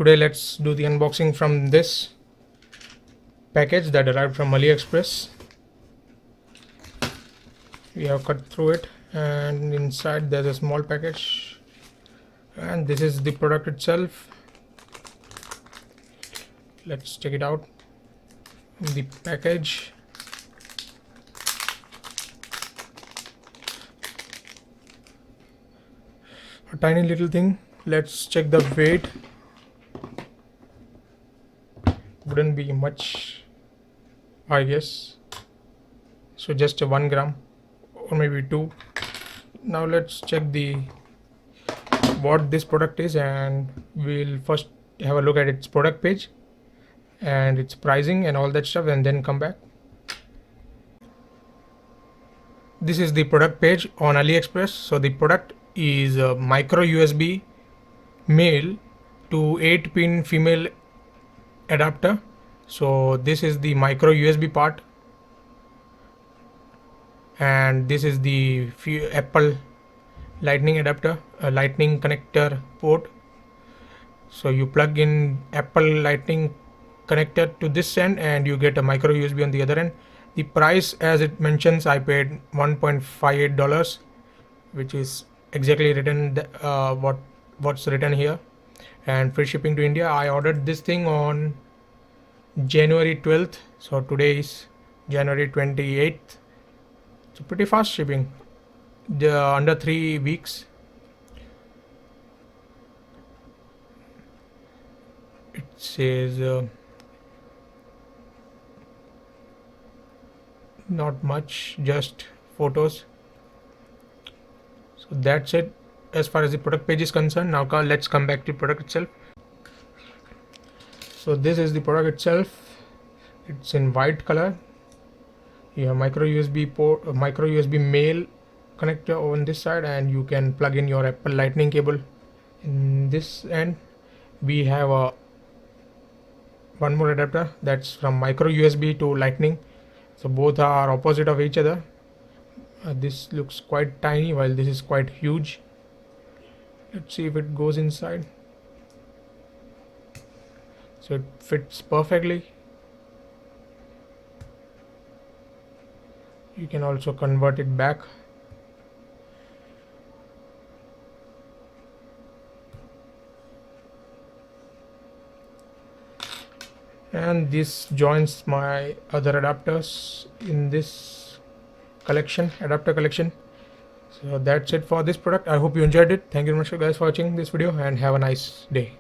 today let's do the unboxing from this package that arrived from AliExpress. We have cut through it, and inside there's a small package, and this is the product itself. Let's check it out. The package, a tiny little thing. Let's check the weight. Wouldn't be much, I guess, so just a 1 gram or maybe 2. Now let's check the what this product is, and we'll first have a look at its product page and its pricing and all that stuff, and then come back. This is the product page on AliExpress. So the product is a micro USB male to 8-pin female adapter. So this is the micro USB part, and this is the Apple lightning adapter, a lightning connector port. So you plug in Apple lightning connector to this end and you get a micro USB on the other end. The price, as it mentions, I paid $1.58, which is exactly written what's written here, and free shipping to India. I ordered this thing on January 12th, so today is January 28th. So pretty fast shipping, under 3 weeks. It says not much, just photos. So that's it as far as the product page is concerned. Now let's come back to the product itself. So this is the product itself. It's in white color. You have micro USB port, micro USB male connector on this side, and you can plug in your Apple lightning cable. In this end we have one more adapter that's from micro USB to lightning. So both are opposite of each other. This looks quite tiny while this is quite huge. Let's see if it goes inside. So it fits perfectly. You can also convert it back. And this joins my other adapters in this collection, adapter collection. So that's it for this product. I hope you enjoyed it. Thank you very much guys for watching this video, and have a nice day.